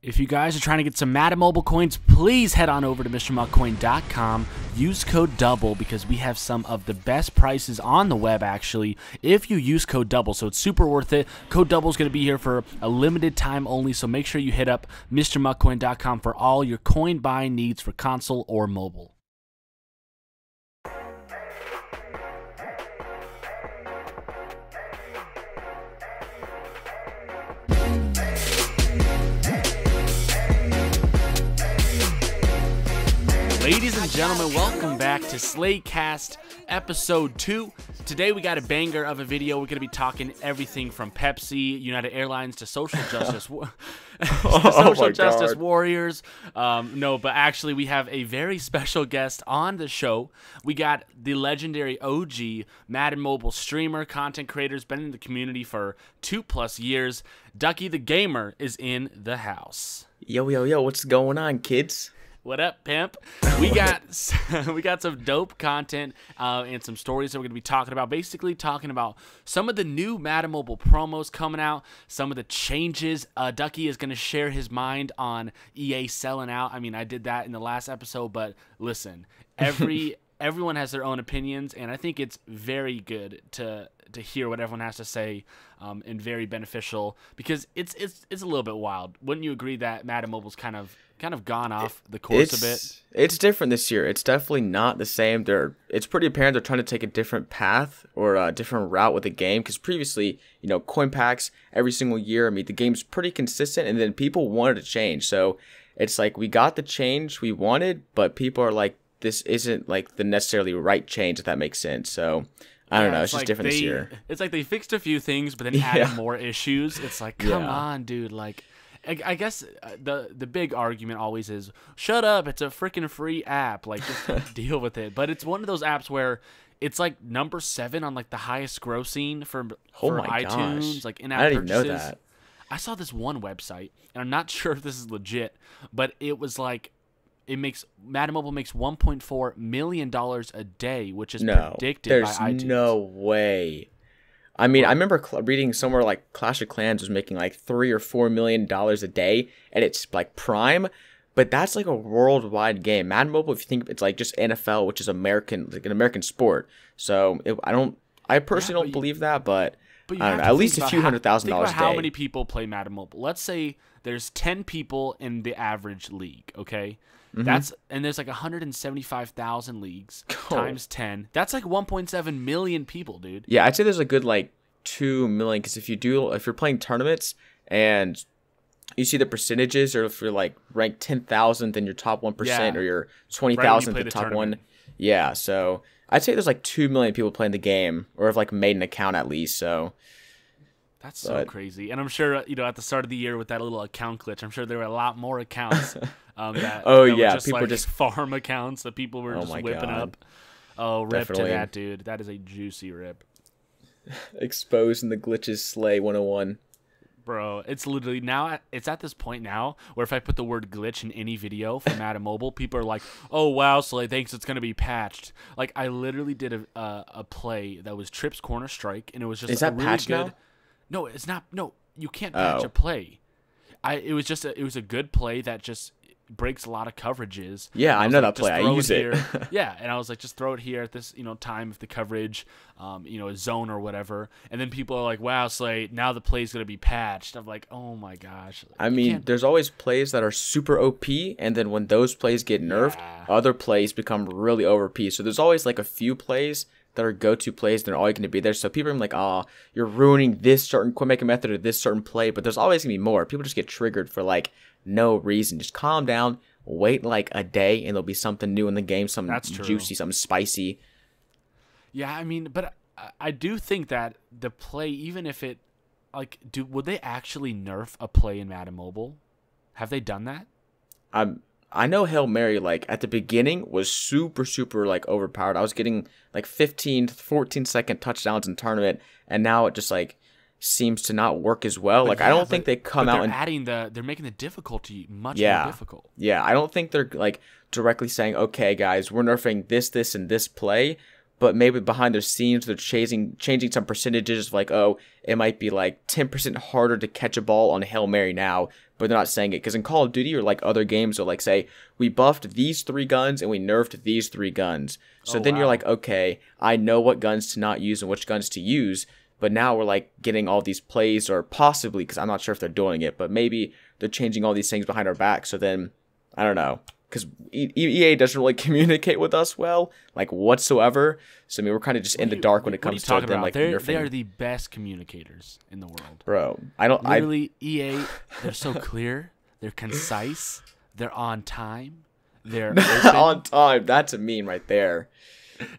If you guys are trying to get some Madden Mobile coins, please head on over to MrMuckCoin.com. Use code DOUBLE because we have some of the best prices on the web, actually, if you use code DOUBLE. So it's super worth it. Code DOUBLE is going to be here for a limited time only, so make sure you hit up MrMuckCoin.com for all your coin buying needs for console or mobile. Ladies and gentlemen, welcome back to SLAYCAST episode 2. Today we got a banger of a video. We're going to be talking everything from Pepsi, United Airlines to social justice justice warriors. No, but actually we have a very special guest on the show. We got the legendary OG Madden Mobile streamer, content creator, has been in the community for 2+ years. Ducky the Gamer is in the house. Yo, what's going on, kids? What up, pimp? We got some dope content and some stories that we're going to be talking about. Basically talking about some of the new Madden Mobile promos coming out, some of the changes. Ducky is going to share his mind on EA selling out. I mean, I did that in the last episode, but listen, everyone has their own opinions, and I think it's very good to hear what everyone has to say, and very beneficial because it's a little bit wild. Wouldn't you agree that Madden Mobile's kind of gone off the course a bit? It's different this year. It's definitely not the same. It's pretty apparent they're trying to take a different path or a different route with the game, because previously, coin packs every single year. I mean, the game's pretty consistent, and then people wanted to change. So it's like we got the change we wanted, but people are like, this isn't like the necessarily right change, if that makes sense. So I don't know. It's just like different this year. It's like they fixed a few things, but then added more issues. It's like, come on, dude. Like, I guess the big argument always is, shut up, it's a freaking free app. Like, just deal with it. But it's one of those apps where it's like number 7 on like the highest grossing for iTunes, gosh. like in-app I didn't purchases. know that. I saw this one website, and I'm not sure if this is legit, but it was like, Madden Mobile makes $1.4 million a day, which is predicted by iTunes. There's no way. I mean, I remember reading somewhere like Clash of Clans was making like $3 or $4 million a day, and it's like Prime, but that's like a worldwide game. Madden Mobile, if you think it's like just NFL, which is American, like an American sport. So I personally don't believe that, but I don't know, at least a few $100,000 a day. How many people play Madden Mobile? Let's say there's 10 people in the average league, okay? And there's like 175,000 leagues times 10. That's like 1.7 million people, dude. Yeah, I'd say there's a good like 2 million, because if you're playing tournaments and you see the percentages, or if you're like ranked 10,000th in your top 1%, or you're 20,000th in the top one. Yeah, so I'd say there's like 2 million people playing the game, or have like made an account at least. So that's so crazy. And I'm sure, at the start of the year with that little account glitch, I'm sure there were a lot more accounts. People just farm accounts that people were just whipping up. Oh, rip to that, dude. That is a juicy rip. Exposing the glitches, Slay 101. Bro, it's literally it's at this point now where if I put the word glitch in any video for Madden Mobile, people are like, oh, wow, Slay thinks it's going to be patched. Like, I literally did a play that was Trips Corner Strike, and it was just Is that really patched good. now? No, it's not. No, you can't patch a play. It was a good play that just breaks a lot of coverages. Yeah, I know that play. I use it. Yeah, and I was like, just throw it here at this time if the coverage, zone or whatever. And then people are like, wow, Slay, now the play's gonna be patched. I'm like, oh my gosh. I mean, there's always plays that are super OP, and then when those plays get nerfed, other plays become really OP. So there's always like a few plays that are go-to plays, they're always going to be there. So people are like, you're ruining this certain quick making method or this certain play, but there's always going to be more. People just get triggered for like no reason. Just calm down, wait like a day, and there'll be something new in the game, something juicy, something spicy. Yeah, I mean, but I do think that the play, even if it, would they actually nerf a play in Madden Mobile? Have they done that? I know Hail Mary, like, at the beginning was super, super, like, overpowered. I was getting, like, 15 to 14-second touchdowns in tournament, and now it just, like, seems to not work as well. Like, I don't think they come out and they're making the difficulty much more difficult. Yeah, I don't think they're, like, directly saying, okay, guys, we're nerfing this, and this play, but maybe behind the scenes they're changing some percentages of like, oh, it might be like 10% harder to catch a ball on Hail Mary now but they're not saying it. Because in Call of Duty or like other games, they'll like say, we buffed these 3 guns and we nerfed these 3 guns. So then you're like, okay, I know what guns to not use and which guns to use. But now we're like getting all these plays, or possibly, because I'm not sure if they're doing it, but maybe they're changing all these things behind our back. So then, I don't know. Because EA doesn't really communicate with us well, like whatsoever. So I mean, we're kind of just in the dark when it comes to them. Like they are the best communicators in the world, bro. EA. They're so clear. They're concise. They're on time. They're on time. That's a meme right there.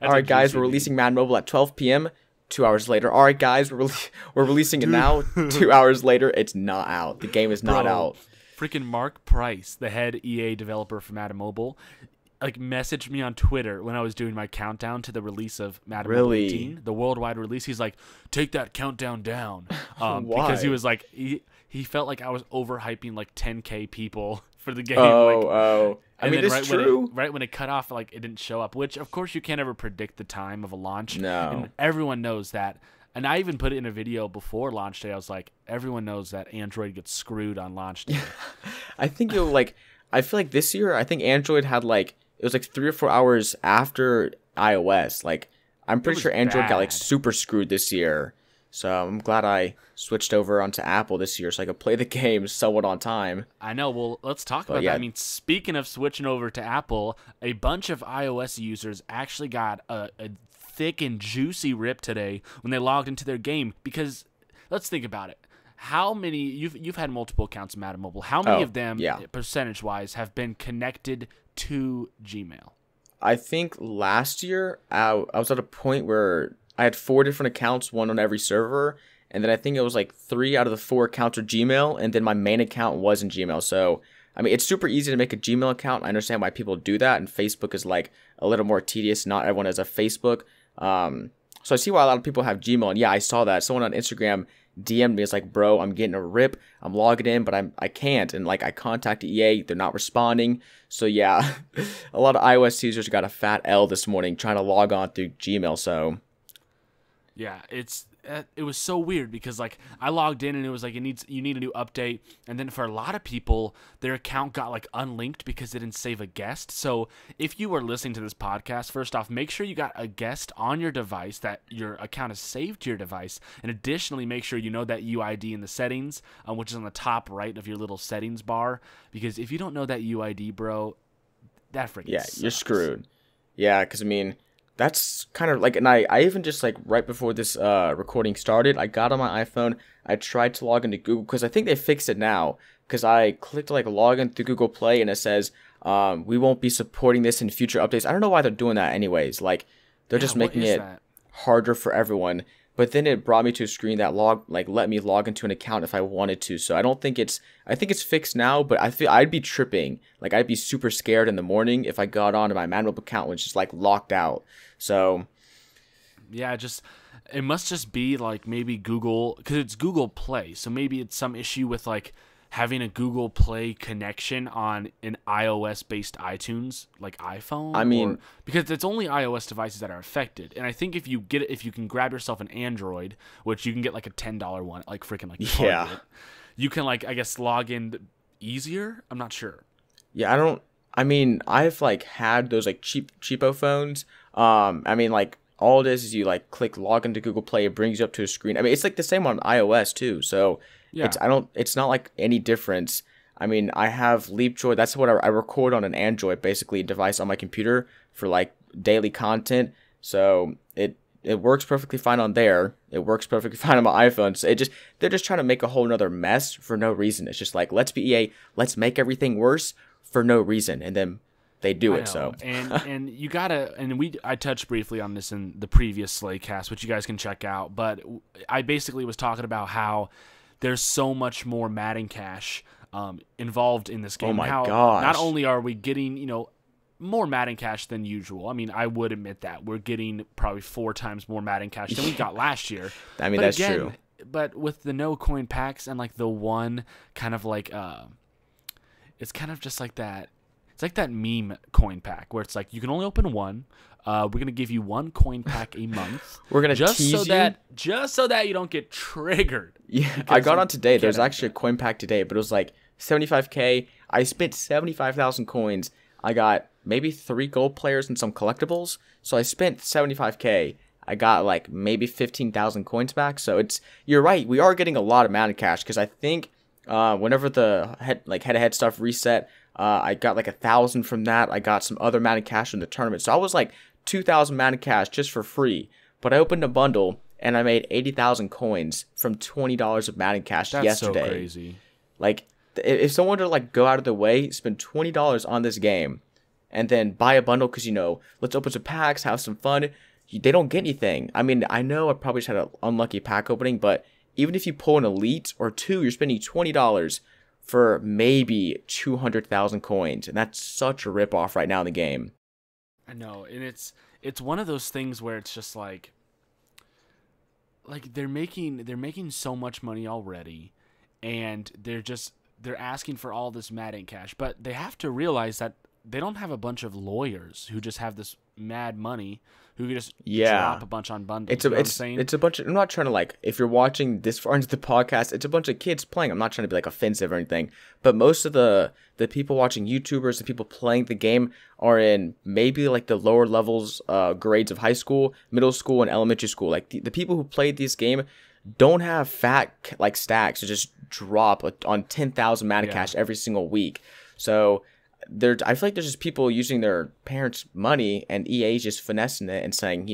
All right, guys, we're releasing Madden Mobile at 12 p.m. 2 hours later. All right, guys, we're releasing it now. 2 hours later, it's not out. The game is not out. Freaking Marc Price, the head EA developer for Madden Mobile, like messaged me on Twitter when I was doing my countdown to the release of Madden Mobile 18, the worldwide release. He's like, take that countdown down, because he was like, he felt like I was overhyping like 10K people for the game. I mean, it's true. Right when it cut off, like it didn't show up. Which of course you can't ever predict the time of a launch. No, and everyone knows that. And I even put it in a video before launch day. I was like, everyone knows that Android gets screwed on launch day. I think I feel like this year, I think Android had it was like 3 or 4 hours after iOS. Like, I'm pretty sure Android got like super screwed this year. So I'm glad I switched over onto Apple this year so I could play the game somewhat on time. I know. Well, let's talk about that. I mean, speaking of switching over to Apple, a bunch of iOS users actually got a thick and juicy rip today when they logged into their game, because let's think about it. How many you've had multiple accounts in Madden Mobile? How many of them, percentage wise, have been connected to Gmail? I think last year I was at a point where I had 4 different accounts, one on every server, and then I think it was like 3 out of the 4 accounts are Gmail, and then my main account wasn't Gmail. So I mean, it's super easy to make a Gmail account. I understand why people do that, and Facebook is like a little more tedious. Not everyone has a Facebook. So I see why a lot of people have Gmail, and yeah, I saw that. Someone on Instagram DM'd me. It's like, bro, I'm getting a rip. I'm logging in, but I can't. And like, I contacted EA. They're not responding. So yeah, a lot of iOS users got a fat L this morning trying to log on through Gmail. So yeah, it was so weird because like I logged in and it was like you need a new update, and then for a lot of people their account got like unlinked because they didn't save a guest. So if you are listening to this podcast, first off, make sure you got a guest on your device, that your account is saved to your device, and additionally make sure you know that UID in the settings, which is on the top right of your little settings bar, because if you don't know that UID, bro, that freaking sucks. You're screwed. Yeah, because I mean, that's kind of like, and I even just like right before this recording started, I got on my iPhone, I tried to log into Google, because I think they fixed it now, because I clicked like log in through Google Play, and it says we won't be supporting this in future updates. I don't know why they're doing that anyways. Like, they're just making it harder for everyone. But then it brought me to a screen that let me log into an account if I wanted to. So I think it's fixed now, but I feel I'd be tripping. Like, I'd be super scared in the morning if I got onto my Madden Mobile account, which is like locked out. So yeah, it must just be like maybe Google, because it's Google Play. So maybe it's some issue with like having a Google Play connection on an iOS-based iTunes, like iPhone. I mean, because it's only iOS devices that are affected. And I think if you can grab yourself an Android, which you can get like a $10 one, like freaking like Target, you can like, I guess, log in easier. I'm not sure. Yeah, I've like had those like cheapo phones. I mean, like, all it is you like click log into Google Play, it brings you up to a screen. I mean, it's like the same on iOS too. So yeah, it's not like any difference. I mean, I have Leapjoy. That's what I record on an Android basically device on my computer for like daily content. So it works perfectly fine on there. It works perfectly fine on my iPhone. So they're just trying to make a whole nother mess for no reason. It's just like, let's be EA, let's make everything worse for no reason, and then they do it. So and you gotta, and I touched briefly on this in the previous SLAYCAST, which you guys can check out. But I basically was talking about how there's so much more Madden cash involved in this game. Oh my gosh! Not only are we getting more Madden cash than usual. I mean, I would admit that we're getting probably 4 times more Madden cash than we got last year. I mean, that's true. But with the no coin packs and like the one kind of like it's kind of just like that. It's like that meme coin pack where it's like you can only open one. We're gonna give you 1 coin pack a month. We're gonna tease you just so that you don't get triggered. Yeah, I got on today. There's actually a coin pack today, but it was like 75K. I spent 75,000 coins. I got maybe 3 gold players and some collectibles. So I spent 75K. I got like maybe 15,000 coins back. So you're right. We are getting a lot of Madden cash because I think whenever the head-to-head stuff reset, I got like 1,000 from that. I got some other Madden cash from the tournament. So I was like 2,000 Madden cash just for free. But I opened a bundle and I made 80,000 coins from $20 of Madden cash yesterday. That's so crazy. Like, if someone were to like go out of their way, spend $20 on this game, and then buy a bundle because, let's open some packs, have some fun, they don't get anything. I mean, I know I probably just had an unlucky pack opening, but even if you pull an elite or 2, you're spending $20 for maybe 200,000 coins, and that's such a ripoff right now in the game. I know, and it's one of those things where it's just like they're making so much money already, and they're asking for all this Madden cash, but they have to realize that they don't have a bunch of lawyers who just have this mad money who can just drop a bunch on bundles. It's a bunch of, I'm not trying to like, if you're watching this far into the podcast, it's a bunch of kids playing. I'm not trying to be like offensive or anything, but most of the people watching YouTubers, the people playing the game are in maybe like the lower levels, grades of high school, middle school, and elementary school. Like the people who played this game don't have fat like stacks to just drop on 10,000 Madden cash every single week. So I feel like there's just people using their parents' money, and EA's just finessing it and saying,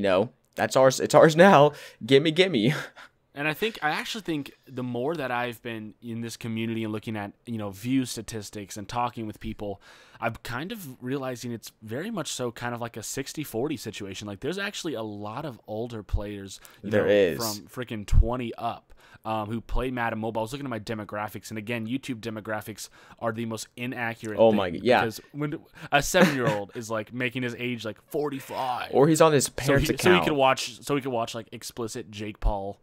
that's ours. It's ours now. Gimme. And I actually think the more that I've been in this community and looking at, view statistics and talking with people, I'm kind of realizing it's very much so kind of like a 60-40 situation. Like there's actually a lot of older players, from freaking 20 up. Who play Madden Mobile. I was looking at my demographics, and again, YouTube demographics are the most inaccurate. Oh my god! Yeah, because when a 7-year-old is like making his age like 45, or he's on his parents' account, so he could watch like explicit Jake Paul.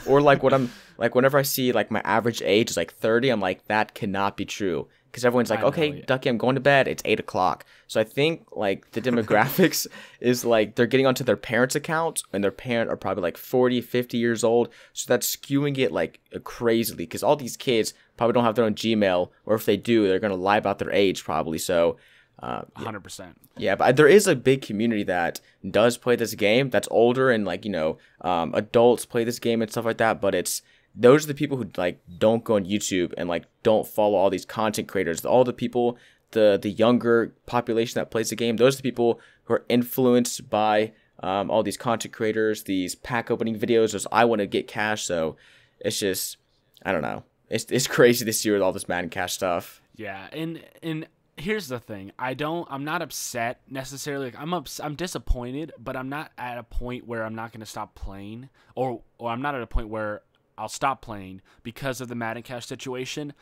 Or like whenever I see like my average age is like 30, I'm like, that cannot be true. Because everyone's like, okay, Ducky, I'm going to bed. It's 8 o'clock. So I think like the demographics is like they're getting onto their parents' accounts, and their parent are probably like 40, 50 years old. So that's skewing it like crazily, because all these kids probably don't have their own Gmail, or if they do, they're going to lie about their age probably. So 100%. Yeah, but there is a big community that does play this game that's older, and like, adults play this game and stuff like that, but those are the people who like don't go on YouTube and like don't follow all these content creators. All the people, the younger population that plays the game, those are the people who are influenced by all these content creators, these pack opening videos. Those I want to get cash. So it's just, I don't know. It's crazy this year with all this Madden cash stuff. Yeah, and here's the thing. I'm not upset necessarily. Like, I'm disappointed, but I'm not at a point where I'm not going to stop playing, or I'm not at a point where I'll stop playing because of the Madden cash situation.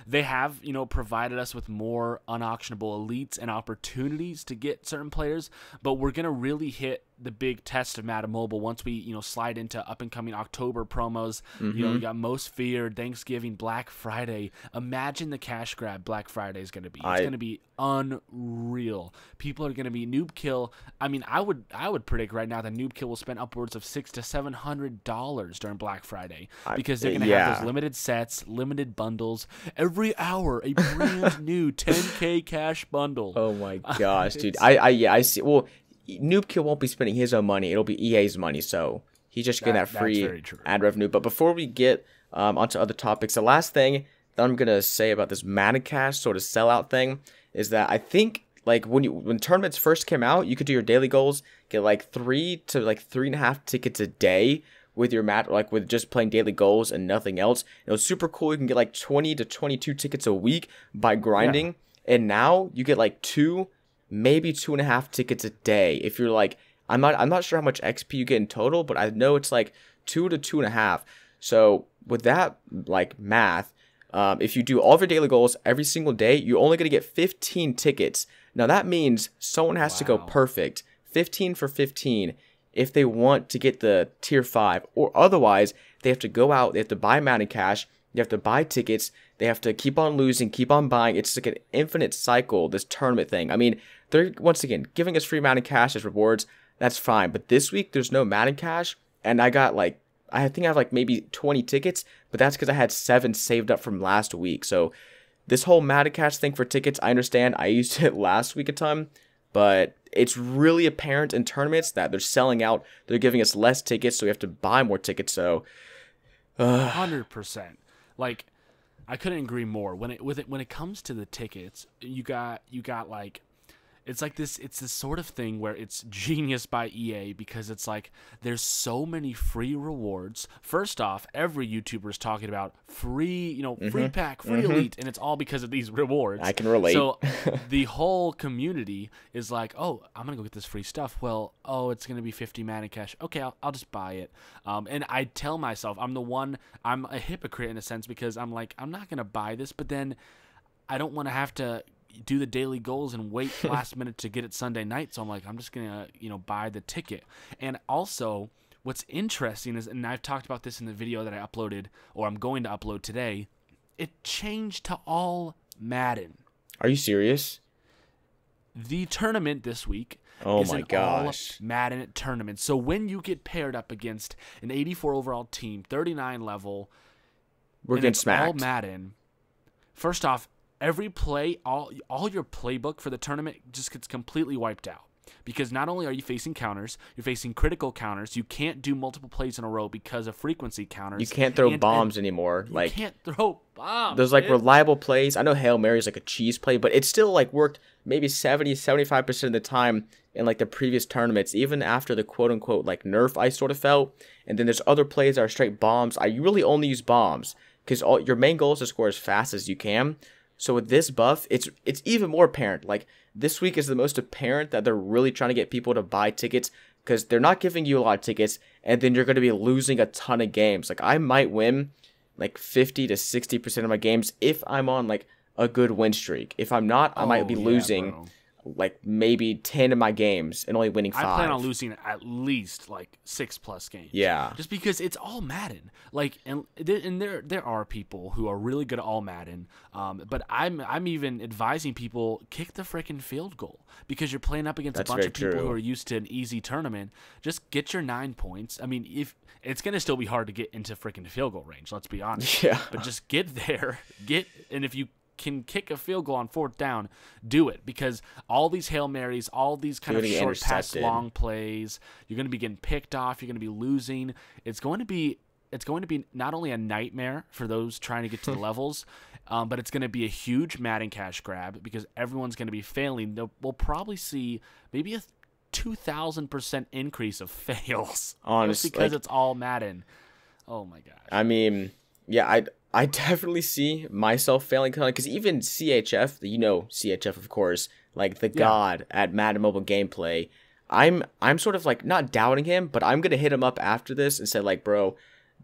They have, provided us with more unauctionable elites and opportunities to get certain players, but we're going to really hit the big test of Madden Mobile once we, slide into up-and-coming October promos. Mm-hmm. We got Most Feared, Thanksgiving, Black Friday. Imagine the cash grab Black Friday is going to be. It's going to be unreal. People are going to be noob kill. I mean, I would predict right now that noob kill will spend upwards of $600 to $700 during Black Friday, because they're going to have those limited sets, limited bundles. Every hour, a brand new 10K cash bundle. Oh my gosh, dude. I see. Well, Noob Kill won't be spending his own money. It'll be EA's money, so he's just getting that free ad revenue. But before we get onto other topics, the last thing that I'm gonna say about this Madden cash sort of sellout thing is that I think like when tournaments first came out, you could do your daily goals, get like 3 to like 3.5 tickets a day with your with just playing daily goals and nothing else. It was super cool. You can get like 20 to 22 tickets a week by grinding, and now you get like 2, maybe 2.5 tickets a day. If you're like, I'm not sure how much XP you get in total, but I know it's like 2 to 2.5. So with that like math, if you do all of your daily goals every single day, you're only going to get 15 tickets. Now that means someone has to go perfect, 15 for 15, if they want to get the tier 5, or otherwise they have to go out, they have to buy Madden cash, they have to buy tickets, they have to keep on losing, keep on buying. It's like an infinite cycle, this tournament thing. I mean, they're once again giving us free Madden cash as rewards. That's fine, but this week there's no Madden cash, and I got like, I think I have like maybe 20 tickets, but that's because I had 7 saved up from last week. So this whole Madden Cash thing for tickets, I understand. I used it last week a ton, but it's really apparent in tournaments that they're selling out. They're giving us less tickets, so we have to buy more tickets. So, 100%. Like, I couldn't agree more. When it comes to the tickets, you got like, it's this sort of thing where it's genius by EA, because it's like there's so many free rewards. First off, every YouTuber is talking about free, free pack, free elite, and it's all because of these rewards. I can relate. So the whole community is like, oh, I'm gonna go get this free stuff. Well, oh, it's gonna be 50 Madden cash. Okay, I'll just buy it. And I tell myself I'm a hypocrite in a sense, because I'm like, I'm not gonna buy this, but then I don't want to have to do the daily goals and wait last minute to get it Sunday night. So I'm like, I'm just gonna buy the ticket. And also, what's interesting is, and I've talked about this in the video that I uploaded, or I'm going to upload today, it changed to All-Madden. Are you serious? The tournament this week is an All-Madden tournament. So when you get paired up against an 84 overall team, 39 level, we're getting smacked. All-Madden. First off, every play, all your playbook for the tournament just gets completely wiped out. Because not only are you facing counters, you're facing critical counters. You can't do multiple plays in a row because of frequency counters. You can't throw bombs anymore. You can't throw bombs. There's like reliable plays. I know Hail Mary is like a cheese play, but it still like worked maybe 70-75% of the time in like the previous tournaments, even after the quote unquote like nerf I sort of felt. And then there's other plays that are straight bombs. I really only use bombs because your main goal is to score as fast as you can. So with this buff, it's even more apparent. Like, this week is the most apparent that they're really trying to get people to buy tickets, because they're not giving you a lot of tickets, and then you're going to be losing a ton of games. Like, I might win like 50 to 60% of my games if I'm on like a good win streak. If I'm not, I might be losing like maybe 10 of my games and only winning 5. I plan on losing at least like 6+ games. Yeah. Just because it's all Madden. Like, and there are people who are really good at all Madden. But I'm even advising people, kick the freaking field goal, because you're playing up against a bunch of people who are used to an easy tournament. Just get your 9 points. I mean, if it's gonna still be hard to get into freaking field goal range, let's be honest. Yeah. But just get there. And if you can kick a field goal on 4th down, do it, because all these Hail Marys, all these kind of short pass long plays, you're going to be getting picked off, you're going to be losing. It's going to be not only a nightmare for those trying to get to the levels, but it's going to be a huge Madden cash grab, because everyone's going to be failing. We'll probably see maybe a 2,000% increase of fails. Honestly, because it's all Madden. Oh my gosh. I mean, yeah, I definitely see myself failing, because even CHF, CHF of course, like the god at Madden Mobile gameplay, I'm sort of like not doubting him, but I'm gonna hit him up after this and say like, bro,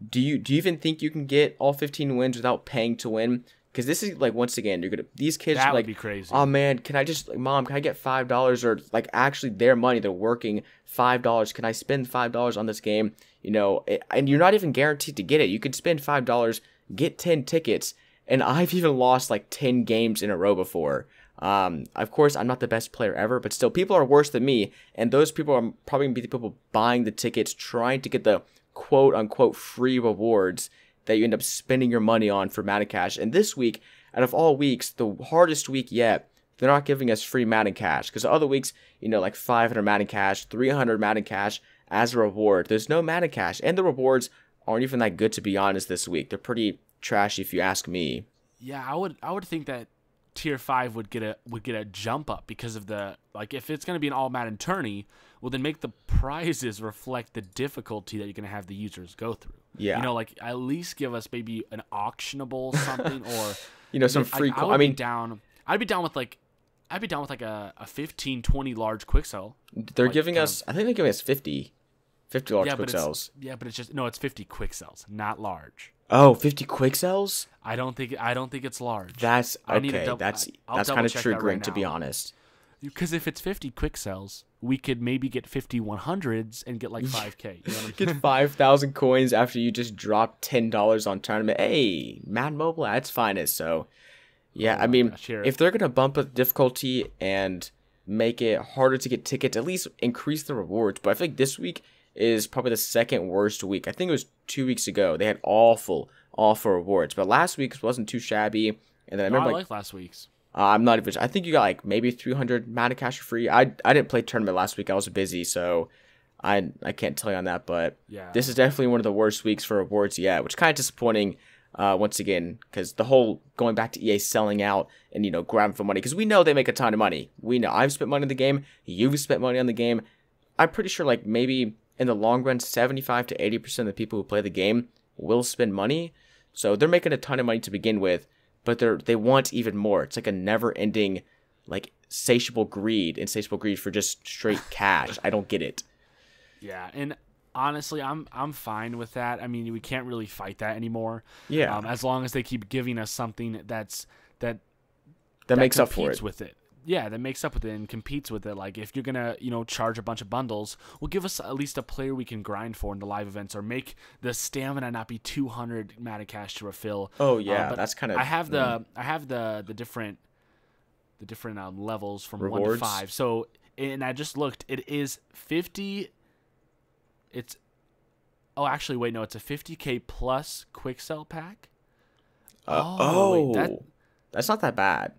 do you even think you can get all 15 wins without paying to win? Because this is like, once again, these kids that are like, would be crazy. Oh man, can I just, Mom, can I get $5, or like actually their money, they're working $5, can I spend $5 on this game? And you're not even guaranteed to get it. You could spend $5, get 10 tickets, and I've even lost like 10 games in a row before. Of course, I'm not the best player ever, but still, people are worse than me, and those people are probably going to be the people buying the tickets, trying to get the quote-unquote free rewards that you end up spending your money on for Madden Cash. And this week, out of all weeks, the hardest week yet, they're not giving us free Madden Cash, because other weeks, like 500 Madden Cash, 300 Madden Cash as a reward. There's no Madden Cash, and the rewards aren't even that good, to be honest. This week they're pretty trashy, if you ask me. Yeah, I would think that tier 5 would get a jump up, because of the, like, if it's going to be an all Madden tourney, well, then make the prizes reflect the difficulty that you're going to have the users go through. Yeah, like, at least give us maybe an auctionable something, or some free. I'd be down with like a 15-20 large quick sell. They're giving us, I think they're giving us 50 large quick sells. Yeah, but it's just, no, it's 50 quick sells, not large. Oh, 50 quick sells? I don't think it's large. That's okay. That's kind of triggering, to be honest. Because if it's 50 quick sells, we could maybe get 50 100s and get like 5K. You know what I mean? Get 5,000 coins after you just drop $10 on tournament. Hey, Madden Mobile at its finest. So, yeah, I mean, if they're gonna bump up the difficulty and make it harder to get tickets, at least increase the rewards. But I feel like this week is probably the second worst week. I think it was 2 weeks ago. They had awful rewards. But last week wasn't too shabby. And then I No, I remember like last week's. I'm not even. I think you got like maybe 300 Madden Cash for free. I didn't play tournament last week. I was busy, so I can't tell you on that. But Yeah. this is definitely one of the worst weeks for rewards yet, which is kind of disappointing. Once again, because the whole going back to EA selling out and grabbing for money, because we know they make a ton of money. We know I've spent money on the game. You've spent money on the game. I'm pretty sure like maybe in the long run, 75 to 80% of the people who play the game will spend money. So they're making a ton of money to begin with. But they want even more. It's like a never-ending, like, insatiable greed for just straight cash. I don't get it. Yeah, and honestly, I'm fine with that. I mean, we can't really fight that anymore. Yeah. As long as they keep giving us something that makes up for competes it. with it. Yeah, that makes up with it and competes with it. Like, if you're going to, charge a bunch of bundles, well, give us at least a player we can grind for in the live events, or make the stamina not be 200 Madden Cash to refill. Oh, yeah, but that's kind of... I have the different levels from Rewards? 1 to 5. So, and I just looked. It is 50... It's... Oh, actually, wait, no. It's a 50K plus quick sell pack. That's not that bad.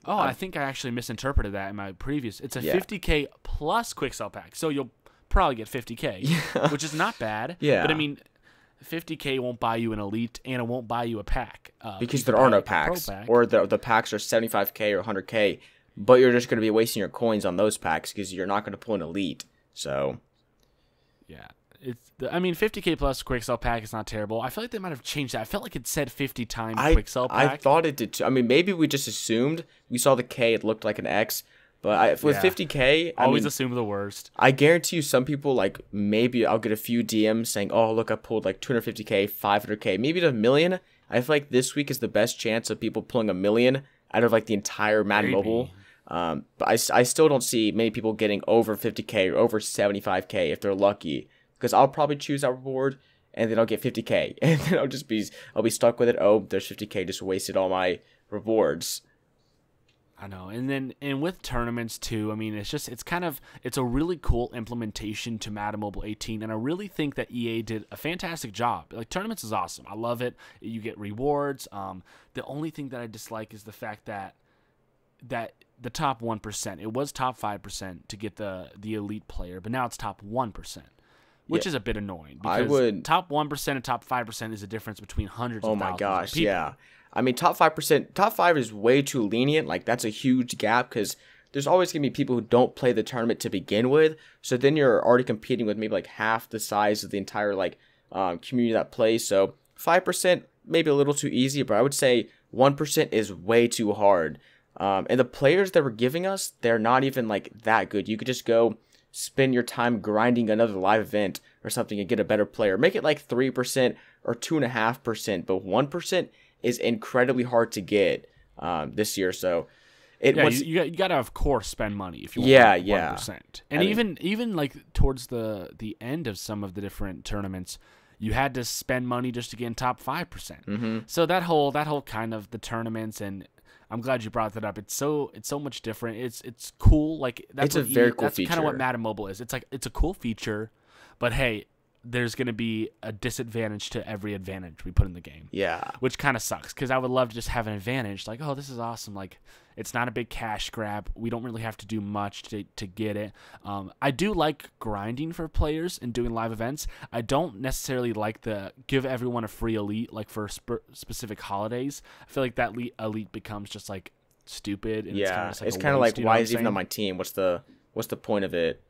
Oh, I think I actually misinterpreted that in my previous. It's a 50K plus quick sell pack, so you'll probably get 50K, which is not bad. Yeah. But I mean, 50K won't buy you an elite, and it won't buy you a pack. Because there are no packs, or the packs are 75K or 100K, but you're just going to be wasting your coins on those packs because you're not going to pull an elite. So, yeah. 50K plus quick sell pack is not terrible. I feel like they might have changed that. I felt like it said 50 times quick sell pack. I thought it did too. I mean, maybe we just assumed. We saw the K, it looked like an X. But with 50K, always assume the worst. I guarantee you some people, like, maybe I'll get a few DMs saying, oh, look, I pulled like 250K, 500K, maybe to $1 million. I feel like this week is the best chance of people pulling $1 million out of like the entire Madden Mobile. But I still don't see many people getting over 50K or over 75K if they're lucky. Because I'll probably choose that reward, and then I'll get 50K, and then I'll be stuck with it. Oh, there's 50K, just wasted all my rewards. I know, and with tournaments too. I mean, it's a really cool implementation to Madden Mobile 18, and I really think that EA did a fantastic job. Like, tournaments is awesome. I love it. You get rewards. The only thing that I dislike is the fact that the top 1%. It was top 5% to get the elite player, but now it's top 1%. Which is a bit annoying, because top 1% and top 5% is a difference between hundreds of thousands of people. Oh my gosh, yeah. I mean, top 5%, top 5 is way too lenient. Like, that's a huge gap, because there's always going to be people who don't play the tournament to begin with. So then you're already competing with maybe like half the size of the entire like community that plays. So 5% maybe a little too easy, but I would say 1% is way too hard. And the players that we're giving us, they're not even like that good. You could just go spend your time grinding another live event or something and get a better player. Make it like 3% or 2.5%, but 1% is incredibly hard to get this year. So you got to, of course, spend money if you want 1%. And even like towards the end of some of the different tournaments, you had to spend money just to get in top 5%. Mm-hmm. So that whole kind of the tournaments, and I'm glad you brought that up. It's so much different. It's cool. Like, that's a very cool feature. That's kind of what Madden Mobile is. It's a cool feature, but hey, there's going to be a disadvantage to every advantage we put in the game. Yeah. Which kind of sucks, because I would love to just have an advantage. Like, oh, this is awesome. Like, it's not a big cash grab. We don't really have to do much to get it. I do like grinding for players and doing live events. I don't necessarily like the give everyone a free elite, like for specific holidays. I feel like that elite becomes just like stupid. And yeah, it's kind of like why is it even on my team? What's the point of it?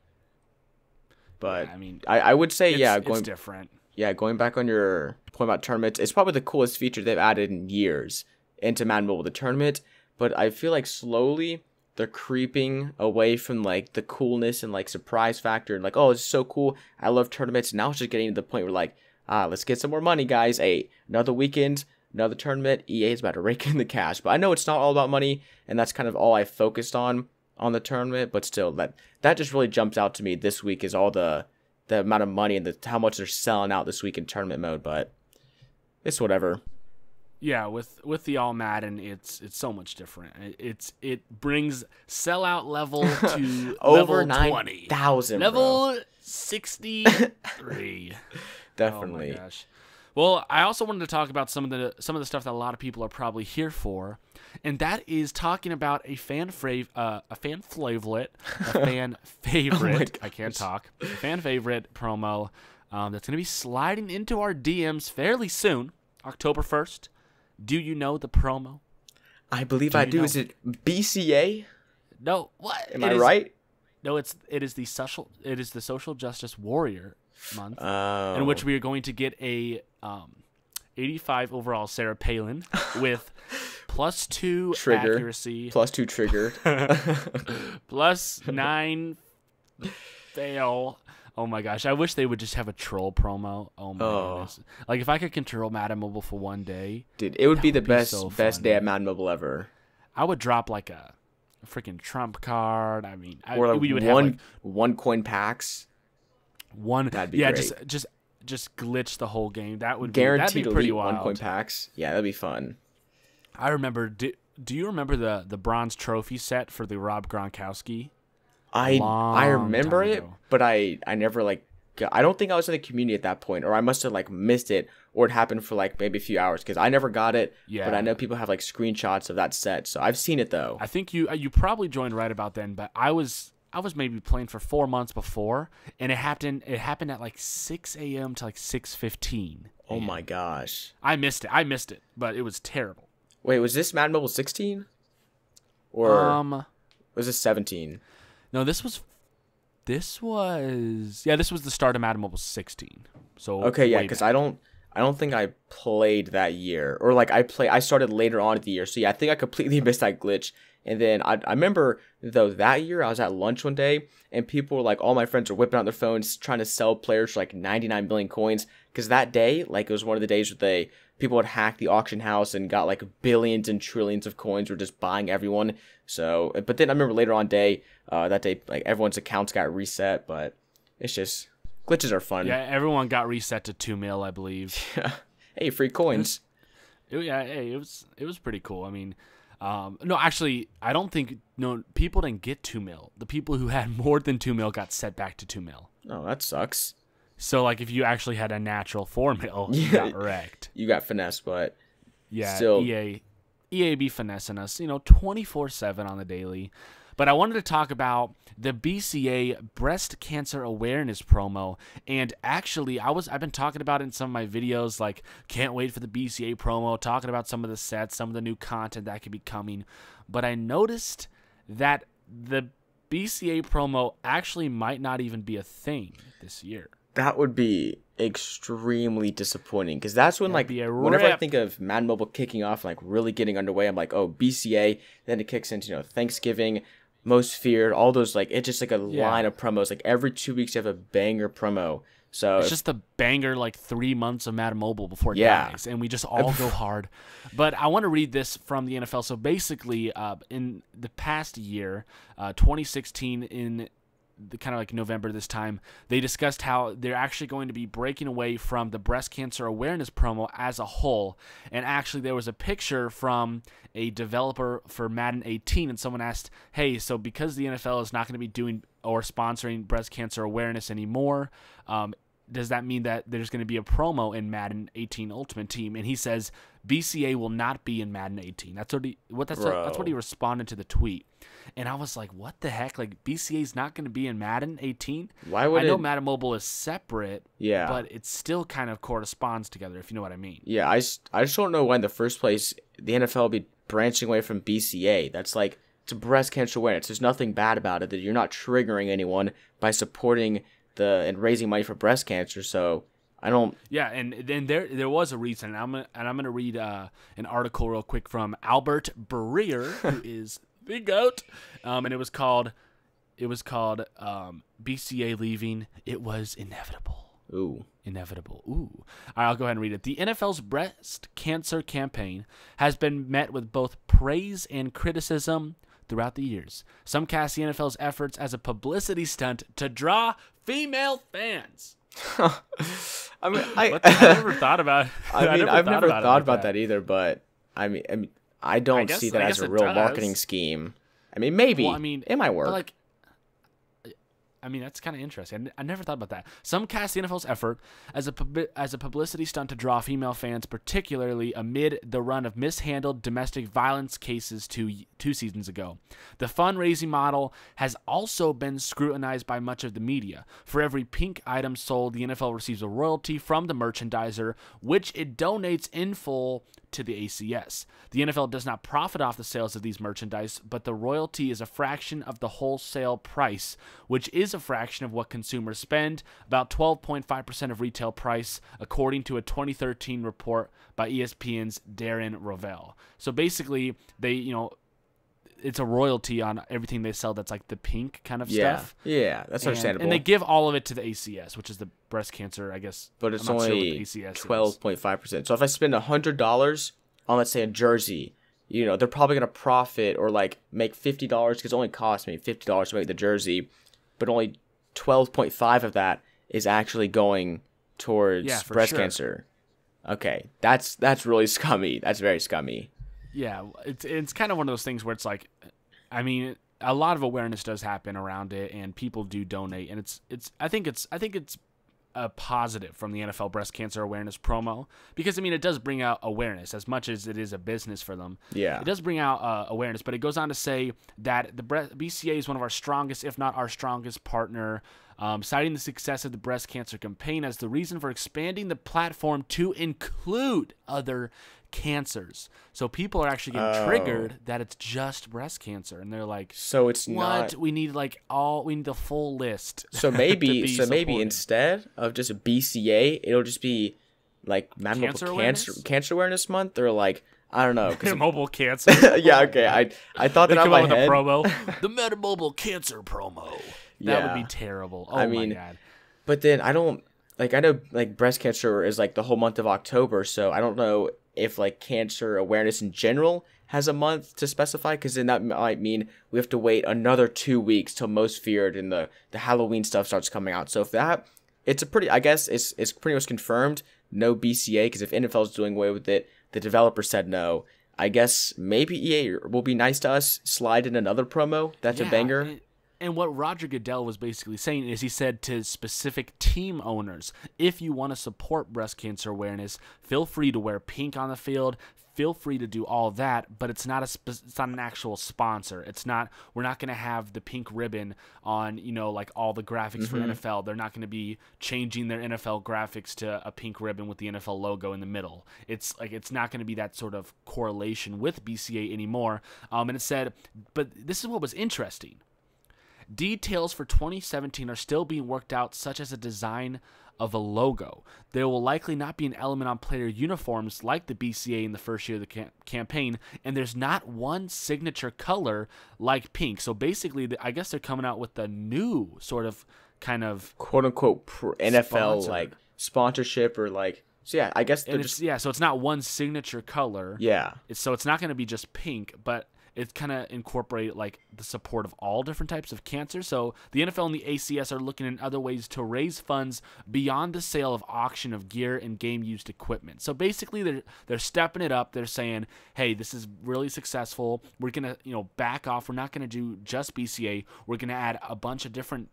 But yeah, I mean, I would say it's different. Yeah, going back on your point about tournaments, it's probably the coolest feature they've added in years into Madden Mobile, the tournament. But I feel like slowly they're creeping away from like the coolness and like surprise factor and like, oh, it's so cool. I love tournaments. Now it's just getting to the point where like, let's get some more money, guys. Hey, another weekend, another tournament. EA is about to rake in the cash. But I know it's not all about money, and that's kind of all I focused on the tournament. But still, that just really jumps out to me this week is all the amount of money and how much they're selling out this week in tournament mode. But it's whatever. Yeah, with the All-Madden, it's so much different. It brings sellout level to over level 20. 9,000, level 63. Definitely. Oh my gosh. Well, I also wanted to talk about some of the stuff that a lot of people are probably here for, and that is talking about a fan favorite. I can't talk. A fan favorite promo that's going to be sliding into our DMs fairly soon, October 1st. Do you know the promo? I believe I do. Is it BCA? No. What? Am I right? No, it is the social justice warrior month, in which we are going to get a 85 overall Sarah Palin with +2 trigger, accuracy, +2 trigger, +9 fail. Oh my gosh, I wish they would just have a troll promo. Oh my goodness. Like if I could control Madden Mobile for one day, dude, it would be the best day at Madden Mobile ever. I would drop like a freaking Trump card. I mean, or we would have one coin packs. That'd be great. just glitch the whole game. That would guaranteed that'd be pretty elite wild. 1 coin packs. Yeah, that'd be fun. I remember. Do you remember the bronze trophy set for the Rob Gronkowski? I remember it, but I never I don't think I was in the community at that point, or I must have missed it, or it happened for maybe a few hours because I never got it. Yeah. But I know people have screenshots of that set, so I've seen it though. I think you probably joined right about then, but I was maybe playing for 4 months before, and it happened at 6 a.m. to 6:15. Oh my gosh. I missed it, but it was terrible. Wait, was this Madden Mobile 16? Or was this 17? No, this was the start of Madden Mobile 16. So okay, yeah, because I don't think I played that year, or I started later on in the year. So yeah, I think I completely missed that glitch. And then I remember though that year I was at lunch one day and people were all my friends were whipping out their phones trying to sell players for 99 million coins, because that day it was one of the days where people would hack the auction house and got billions and trillions of coins, were just buying everyone. So but then I remember later on that day everyone's accounts got reset, but it's just glitches are fun. Yeah, everyone got reset to 2 mil, I believe. Yeah. Hey, free coins. It was pretty cool. I mean, no, actually, I don't think people didn't get 2 mil. The people who had more than 2 mil got set back to 2 mil. Oh, that sucks. So if you actually had a natural 4 mil, you got wrecked. You got finessed, but yeah, still. EA be finessing us, 24/7 on the daily. But I wanted to talk about the BCA breast cancer awareness promo, and actually I've been talking about it in some of my videos, can't wait for the BCA promo, talking about some of the sets, some of the new content that could be coming. But I noticed that the BCA promo actually might not even be a thing this year. That would be extremely disappointing, because that's when whenever I think of Madden Mobile kicking off, really getting underway, I'm oh, BCA, then it kicks into Thanksgiving, Most Feared, all those it's just a line of promos. Every 2 weeks you have a banger promo. So it's just a banger 3 months of Madden Mobile before it dies, and we just all go hard. But I want to read this from the NFL. So basically, in the past year, 2016, in the kind of November this time, they discussed how they're actually going to be breaking away from the breast cancer awareness promo as a whole. And actually there was a picture from a developer for Madden 18, and someone asked, hey, so because the NFL is not going to be doing or sponsoring breast cancer awareness anymore, does that mean that there's going to be a promo in Madden 18 Ultimate Team? And he says BCA will not be in Madden 18. That's what he responded to the tweet. And I was like, what the heck? BCA is not going to be in Madden 18? Why would I know Madden Mobile is separate, yeah, but it still kind of corresponds together, if you know what I mean. Yeah, I just don't know why in the first place the NFL will be branching away from BCA. That's it's a breast cancer awareness. There's nothing bad about it. That you're not triggering anyone by supporting and raising money for breast cancer. So I don't. Yeah, and then there was a reason. I'm gonna read an article real quick from Albert Breer, who is the GOAT, and it was called BCA leaving. It was inevitable. Ooh. Inevitable. Ooh. All right, I'll go ahead and read it. The NFL's breast cancer campaign has been met with both praise and criticism throughout the years. Some cast the NFL's efforts as a publicity stunt to draw female fans. I mean, I never thought about. I've never thought about that either. But I mean, I don't see that as a real marketing scheme. I mean, maybe. Well, it might work. I mean, that's kind of interesting. I never thought about that. Some cast the NFL's effort as a publicity stunt to draw female fans, particularly amid the run of mishandled domestic violence cases two seasons ago. The fundraising model has also been scrutinized by much of the media. For every pink item sold, the NFL receives a royalty from the merchandiser, which it donates in full to the ACS. The NFL does not profit off the sales of these merchandise, but the royalty is a fraction of the wholesale price, which is a fraction of what consumers spend, about 12.5% of retail price, according to a 2013 report by ESPN's Darren Rovell. So basically, it's a royalty on everything they sell that's like the pink kind of stuff. Yeah, that's understandable. And they give all of it to the ACS, which is the breast cancer, I guess. But it's only 12.5%. So if I spend $100 on, let's say, a jersey, they're probably going to profit or like make $50 because it only costs me $50 to make the jersey, but only 12.5 of that is actually going towards breast cancer. Okay, that's really scummy. That's very scummy. Yeah, it's kind of one of those things where it's like, I mean, a lot of awareness does happen around it, and people do donate, and I think it's a positive from the NFL breast cancer awareness promo, because I mean it does bring out awareness as much as it is a business for them. Yeah, it does bring out awareness, but it goes on to say that the BCA is one of our strongest, if not our strongest partner. Citing the success of the breast cancer campaign as the reason for expanding the platform to include other cancers. So people are actually getting triggered that it's just breast cancer, and they're like, so it's what? not. We need the full list. So maybe instead of just a BCA, it'll just be like Madden Mobile Cancer Awareness Month, or like, I don't know. Mobile cancer. Yeah, okay. I thought that out of my head. The promo, the Madden Mobile Cancer promo. That would be terrible. Oh, my God. But then I know like breast cancer is like the whole month of October, so I don't know if like cancer awareness in general has a month to specify, because then that might mean we have to wait another 2 weeks till Most Feared and the Halloween stuff starts coming out. So if that, I guess it's pretty much confirmed no BCA, because if NFL is doing away with it, the developer said no. I guess maybe EA will be nice to us, slide in another promo. That's a banger. And what Roger Goodell was basically saying is he said to specific team owners, if you want to support breast cancer awareness, feel free to wear pink on the field. Feel free to do all that, but it's not an actual sponsor. We're not going to have the pink ribbon on, like all the graphics for NFL. They're not going to be changing their NFL graphics to a pink ribbon with the NFL logo in the middle. It's not going to be that sort of correlation with BCA anymore. And it said, but this is what was interesting. Details for 2017 are still being worked out, such as a design of a logo. There will likely not be an element on player uniforms like the BCA in the first year of the campaign, and there's not one signature color like pink. So basically, I guess they're coming out with a new sort of kind of quote-unquote NFL like sponsorship, or like, so yeah, I guess so it's not one signature color. Yeah. So it's not going to be just pink, but it kind of incorporate like the support of all different types of cancer. So the NFL and the ACS are looking in other ways to raise funds beyond the sale of auction of gear and game used equipment. So basically they're stepping it up. They're saying, hey, this is really successful. We're going to, back off. We're not going to do just BCA. We're going to add a bunch of different,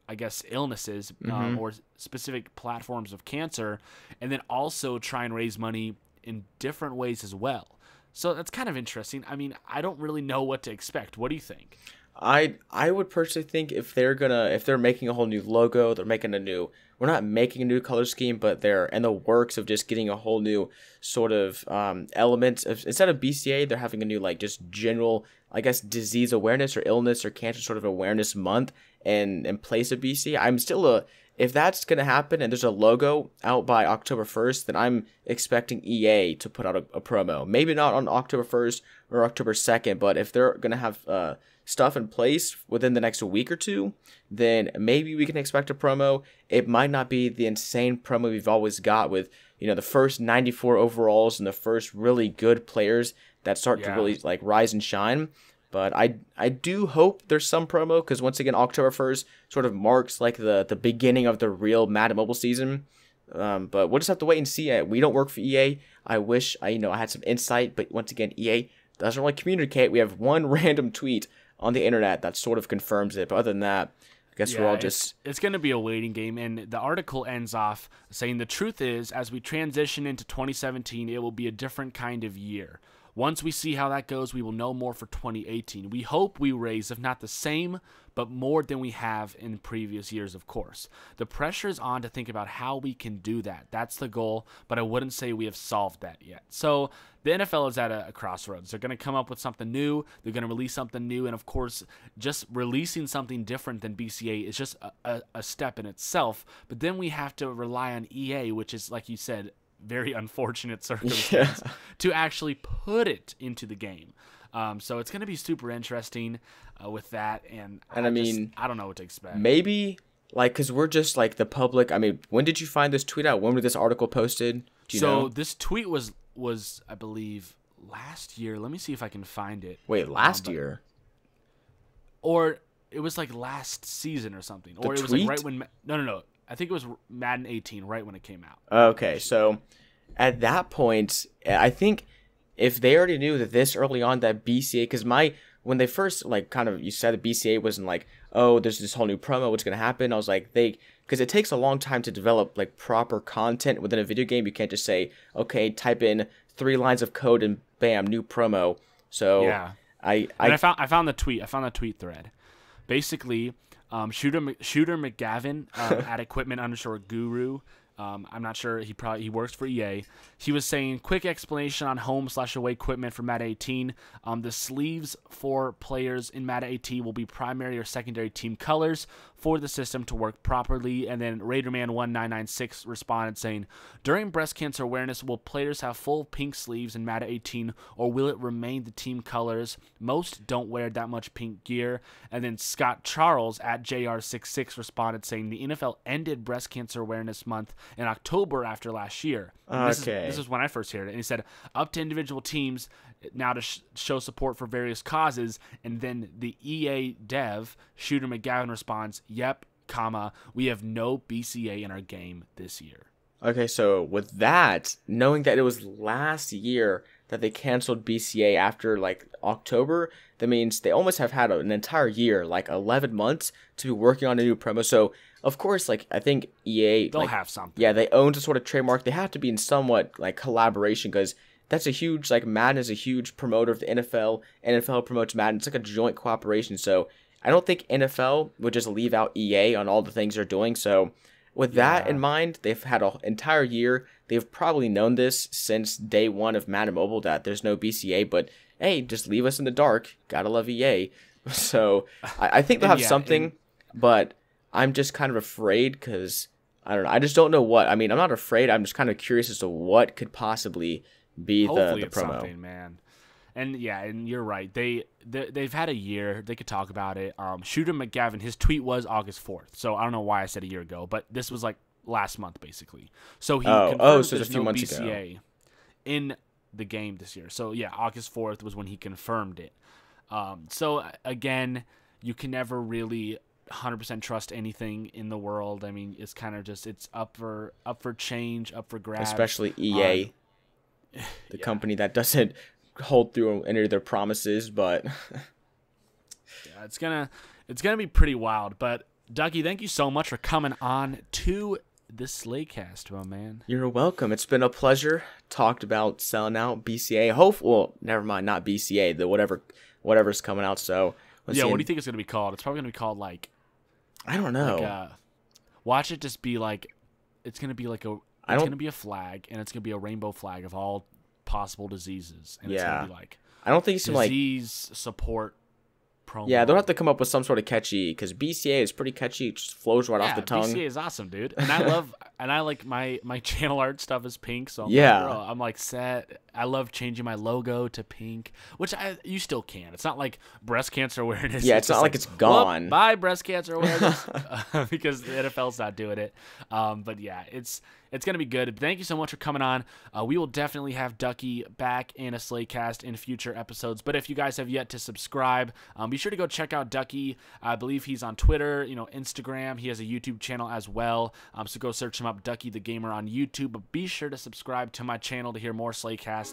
I guess illnesses or specific platforms of cancer, and then also try and raise money in different ways as well. So that's kind of interesting. I mean, I don't really know what to expect. What do you think? I would personally think if they're making a whole new logo, we're not making a new color scheme, but they're in the works of just getting a whole new sort of element of, instead of BCA, they're having a new like just general, I guess, disease awareness or illness or cancer sort of awareness month, and in place of BCA. I'm still if that's going to happen and there's a logo out by October 1st, then I'm expecting EA to put out a promo. Maybe not on October 1st or October 2nd, but if they're going to have stuff in place within the next week or two, then maybe we can expect a promo. It might not be the insane promo we've always got with, the first 94 overalls and the first really good players that start to really like rise and shine. But I do hope there's some promo, because once again, October 1st sort of marks like the beginning of the real Madden Mobile season. But we'll just have to wait and see. We don't work for EA. I wish I had some insight, but once again, EA doesn't really communicate. We have one random tweet on the internet that sort of confirms it. But other than that, guess we're all just... It's going to be a waiting game, and the article ends off saying the truth is, as we transition into 2017, it will be a different kind of year. Once we see how that goes, we will know more for 2018. We hope we raise, if not the same, but more than we have in previous years, of course. The pressure is on to think about how we can do that. That's the goal, but I wouldn't say we have solved that yet. So the NFL is at a crossroads. They're going to come up with something new. They're going to release something new, and of course, just releasing something different than BCA is just a step in itself. But then we have to rely on EA, which is, like you said, very unfortunate circumstance to actually put it into the game. So it's going to be super interesting with that. And I mean, I don't know what to expect. Maybe, like, because we're just, like, the public. I mean, when did you find this tweet out? When was this article posted? Do you know? This tweet was, I believe, last year. Let me see if I can find it. Wait, last year? Or it was, like, last season or something. Or it was, like, right when... No. I think it was Madden 18, right when it came out. Okay, so at that point, I think if they already knew that this early on that BCA, because when they first, like, kind of, you said that BCA wasn't like, oh, there's this whole new promo, what's going to happen? I was like, because it takes a long time to develop, like, proper content within a video game. You can't just say, okay, type in 3 lines of code and bam, new promo. So yeah, I found the tweet. I found the tweet thread. Basically, Shooter McGavin at equipment_guru. I'm not sure. He works for EA. He was saying, quick explanation on home/away equipment for Madden 18. The sleeves for players in Madden 18 will be primary or secondary team colors for the system to work properly. And then Raiderman1996 responded saying, during breast cancer awareness, will players have full pink sleeves in Madden 18 or will it remain the team colors? Most don't wear that much pink gear. And then Scott Charles at JR66 responded saying, the NFL ended breast cancer awareness month in October after last year. This is when I first heard it. And he said, up to individual teams now to show support for various causes. And then the EA dev, Shooter McGavin, responds, yep, comma, we have no BCA in our game this year. Okay, so with that, knowing that it was last year that they canceled BCA after, like, October, that means they almost have had an entire year, like 11 months, to be working on a new promo. So, of course, like, I think EA... They'll have something. Yeah, they own a sort of trademark. They have to be in somewhat, like, collaboration, because that's a huge, like, Madden is a huge promoter of the NFL. NFL promotes Madden. It's like a joint cooperation. So, I don't think NFL would just leave out EA on all the things they're doing. So, with that in mind, they've had an entire year. They've probably known this since day one of Madden Mobile that there's no BCA, but hey, just leave us in the dark. Gotta love EA. So I think they'll have something, but I'm just kind of afraid because I don't know. I just don't know what. I mean, I'm not afraid. I'm just kind of curious as to what could possibly be the promo. Something, man. And yeah, and you're right. They've had a year. They could talk about it. Shooter McGavin, his tweet was August 4th. So I don't know why I said a year ago, but this was like last month basically. So he confirmed so it's a few months BCA ago in the game this year. So yeah, August 4th was when he confirmed it. So again, you can never really 100% trust anything in the world. I mean, it's kind of just it's up for change, up for grabs. Especially EA, the company that doesn't hold through any of their promises, but yeah, it's gonna be pretty wild. But Ducky, thank you so much for coming on to the SLAYCAST, my man. You're welcome. It's been a pleasure. Talked about selling out BCA. Well, never mind, not BCA. The whatever's coming out. So yeah, what do you think it's gonna be called? It's probably gonna be called like I don't know. Watch it just be like it's gonna be like a. It's gonna be a flag, and it's gonna be a rainbow flag of all possible diseases, and it's gonna be like I don't think it's disease support promo. Yeah, they'll have to come up with some sort of catchy because BCA is pretty catchy. It just flows right off the tongue. BCA is awesome, dude, and I like my channel art stuff is pink, so I'm like set. I love changing my logo to pink, which you still can. It's not like breast cancer awareness. Yeah, it's not like it's gone. Bye, breast cancer awareness, because the NFL's not doing it. But yeah, it's going to be good. Thank you so much for coming on. We will definitely have Ducky back in a SLAYCAST in future episodes. But if you guys have yet to subscribe, be sure to go check out Ducky. I believe he's on Twitter, Instagram. He has a YouTube channel as well. So go search him up, Ducky the Gamer, on YouTube. But be sure to subscribe to my channel to hear more SLAYCASTs.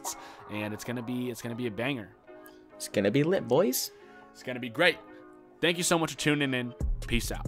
And it's gonna be a banger. It's gonna be lit, boys. It's gonna be great. Thank you so much for tuning in. Peace out.